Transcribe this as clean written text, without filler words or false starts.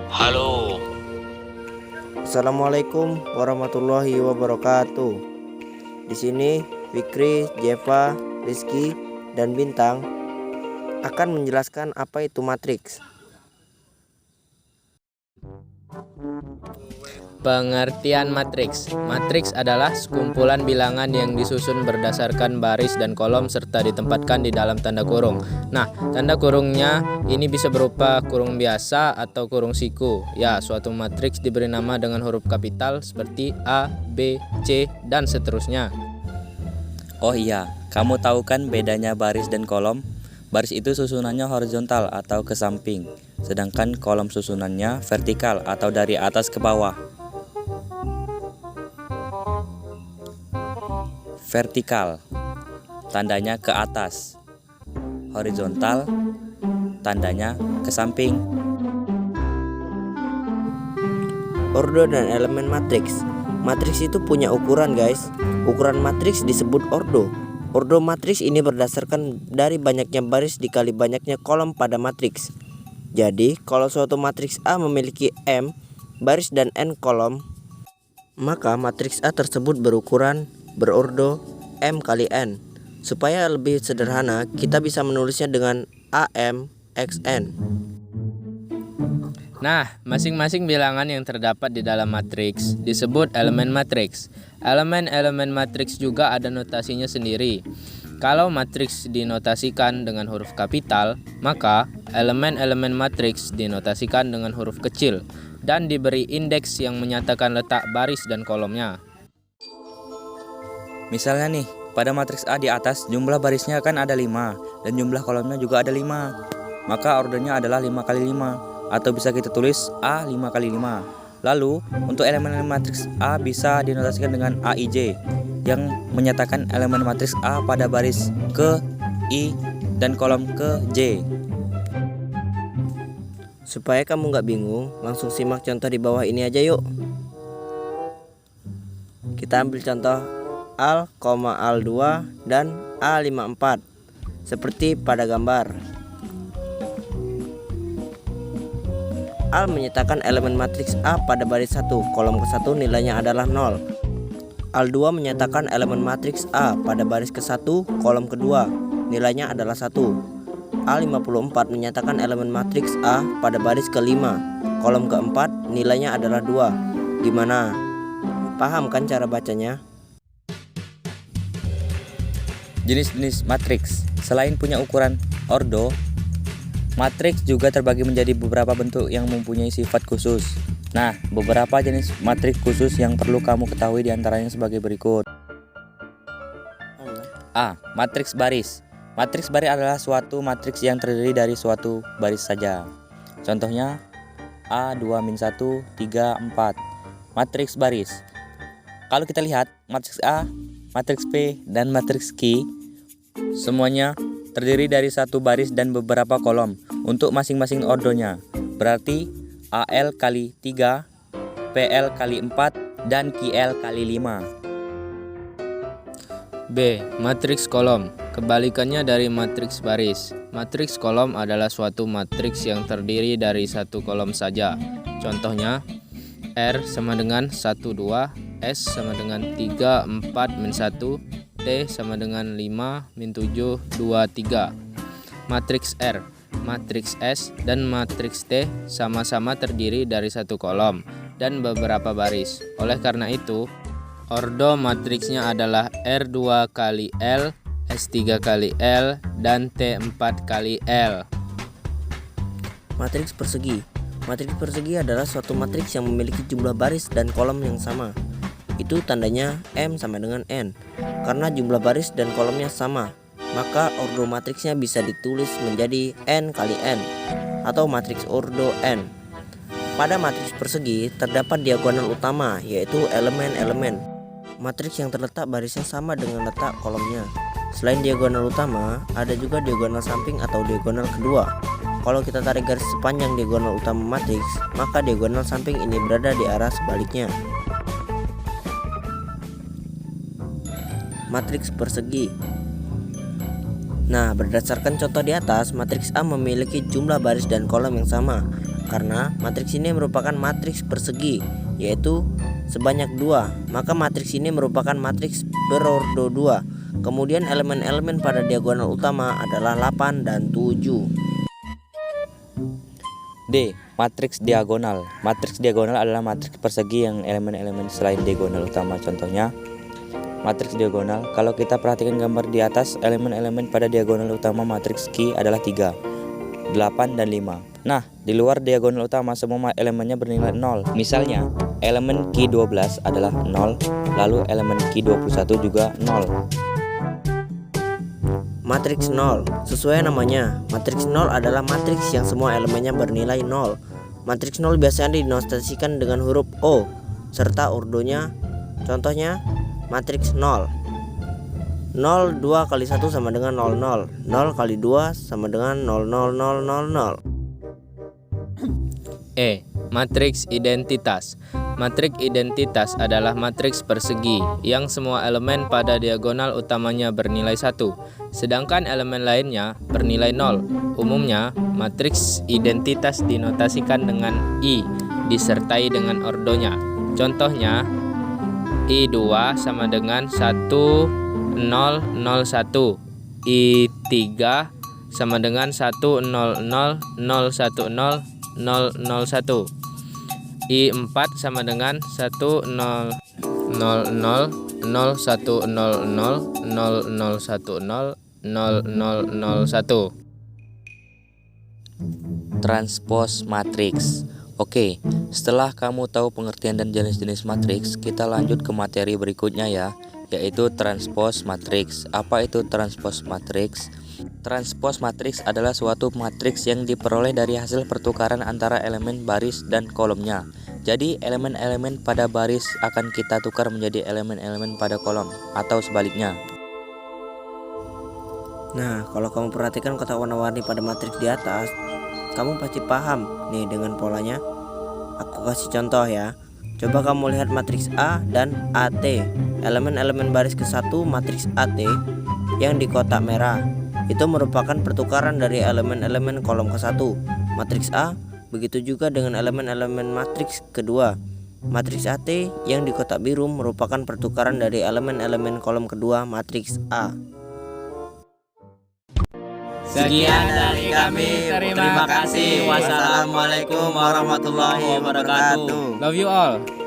Halo. Assalamualaikum warahmatullahi wabarakatuh. Di sini Fikri, Jeva, Rizky, dan Bintang akan menjelaskan apa itu matriks. Pengertian matriks. Matriks adalah sekumpulan bilangan yang disusun berdasarkan baris dan kolom serta ditempatkan di dalam tanda kurung. Nah, tanda kurungnya ini bisa berupa kurung biasa atau kurung siku. Ya, suatu matriks diberi nama dengan huruf kapital seperti A, B, C, dan seterusnya. Oh iya, kamu tahu kan bedanya baris dan kolom? Baris itu susunannya horizontal atau ke samping, sedangkan kolom susunannya vertikal atau dari atas ke bawah. Vertikal, tandanya ke atas. Horizontal, tandanya ke samping. Ordo dan elemen matriks. Matriks itu punya ukuran, guys. Ukuran matriks disebut ordo. Ordo matriks ini berdasarkan dari banyaknya baris dikali banyaknya kolom pada matriks. Jadi, kalau suatu matriks A memiliki M baris dan N kolom, maka matriks A tersebut berordo M kali N. Supaya lebih sederhana, kita bisa menulisnya dengan AM XN. Nah, masing-masing bilangan yang terdapat di dalam matriks disebut elemen matriks. Elemen-elemen matriks juga ada notasinya sendiri. Kalau matriks dinotasikan dengan huruf kapital, maka elemen-elemen matriks dinotasikan dengan huruf kecil dan diberi indeks yang menyatakan letak baris dan kolomnya. Misalnya nih, pada matriks A di atas jumlah barisnya kan ada 5 dan jumlah kolomnya juga ada 5. Maka ordernya adalah 5 kali 5 atau bisa kita tulis A 5 kali 5. Lalu, untuk elemen matriks A bisa dinotasikan dengan AIJ yang menyatakan elemen matriks A pada baris ke I dan kolom ke J. Supaya kamu nggak bingung, langsung simak contoh di bawah ini aja yuk. Kita ambil contoh AL, AL2 dan A54 seperti pada gambar. AL menyatakan elemen matriks A pada baris 1, kolom ke-1 nilainya adalah 0. AL2 menyatakan elemen matriks A pada baris ke-1, kolom kedua nilainya adalah 1. A54 menyatakan elemen matriks A pada baris ke-5, kolom ke-4 nilainya adalah 2. Gimana? Paham kan cara bacanya? Jenis-jenis matriks. Selain punya ukuran ordo, matriks juga terbagi menjadi beberapa bentuk yang mempunyai sifat khusus. Nah, beberapa jenis matriks khusus yang perlu kamu ketahui diantaranya sebagai berikut. A. Matriks baris. Matriks baris adalah suatu matriks yang terdiri dari suatu baris saja. Contohnya A2-1, 3, 4. Matriks baris. Kalau kita lihat, matriks A, matriks P, dan matriks Q semuanya terdiri dari satu baris dan beberapa kolom untuk masing-masing ordonya. Berarti AL kali 3, PL kali 4, dan QL kali 5. B. Matriks kolom. Kebalikannya dari matriks baris. Matriks kolom adalah suatu matriks yang terdiri dari satu kolom saja. Contohnya R sama dengan 1, 2, S sama dengan 3, 4, min 1, T sama dengan 5, min 7, 2, 3. Matriks R, matriks S, dan matriks T sama-sama terdiri dari satu kolom dan beberapa baris. Oleh karena itu, ordo matriksnya adalah R2 kali L, S3 kali L, dan T4 kali L. Matriks persegi. Matriks persegi adalah suatu matriks yang memiliki jumlah baris dan kolom yang sama. Itu tandanya M sama dengan N. Karena jumlah baris dan kolomnya sama, maka ordo matriksnya bisa ditulis menjadi N kali N atau matriks ordo N. Pada matriks persegi terdapat diagonal utama, yaitu elemen-elemen. Matriks yang terletak barisnya sama dengan letak kolomnya. Selain diagonal utama, ada juga diagonal samping atau diagonal kedua. Kalau kita tarik garis sepanjang diagonal utama matriks, maka diagonal samping ini berada di arah sebaliknya. Matriks persegi. Nah, berdasarkan contoh di atas, matriks A memiliki jumlah baris dan kolom yang sama. karena matriks ini merupakan matriks persegi, yaitu sebanyak 2, maka matriks ini merupakan matriks berordo 2. Kemudian elemen-elemen pada diagonal utama adalah 8 dan 7. D. Matriks diagonal. Matriks diagonal adalah matriks persegi yang elemen-elemen selain diagonal utama. Contohnya, matriks diagonal. Kalau kita perhatikan gambar di atas, elemen-elemen pada diagonal utama matriks Q adalah 3, 8, dan 5. Nah, di luar diagonal utama semua elemennya bernilai 0. Misalnya, elemen Q12 adalah 0, lalu elemen Q21 juga 0. Matriks 0. Sesuai namanya, matriks 0 adalah matriks yang semua elemennya bernilai 0. Matriks 0 biasanya dinotasikan dengan huruf O serta ordonya. Contohnya, matriks 0. 0 2 kali 1 sama dengan 0 0. 0 kali 2 sama dengan 0 0 0 0 0. E. Matriks identitas. Matriks identitas adalah matriks persegi yang semua elemen pada diagonal utamanya bernilai 1, sedangkan elemen lainnya bernilai 0. Umumnya, matriks identitas dinotasikan dengan I disertai dengan ordonya. Contohnya, I2 sama dengan 1 0 0 1, I3 sama dengan 1 0 0 0 1 0 0 0 1, I4 sama dengan 1 0 0 0 0 1 0 0 0 0 0 0 0 1. Transpos matriks. Oke, setelah kamu tahu pengertian dan jenis-jenis matriks, kita lanjut ke materi berikutnya ya, yaitu transpos matriks. Apa itu transpos matriks? Transpos matriks adalah suatu matriks yang diperoleh dari hasil pertukaran antara elemen baris dan kolomnya. Jadi elemen-elemen pada baris akan kita tukar menjadi elemen-elemen pada kolom, atau sebaliknya. Nah, kalau kamu perhatikan kotak warna-warni pada matriks di atas, kamu pasti paham nih dengan polanya. Aku kasih contoh ya. Coba kamu lihat matriks A dan AT. Elemen-elemen baris ke-1 matriks AT yang di kotak merah itu merupakan pertukaran dari elemen-elemen kolom ke-1 matriks A. Begitu juga dengan elemen-elemen matriks kedua matriks AT yang di kotak biru merupakan pertukaran dari elemen-elemen kolom kedua matriks A. Sekian dari kami. Terima kasih. Wassalamualaikum warahmatullahi wabarakatuh. Love you all.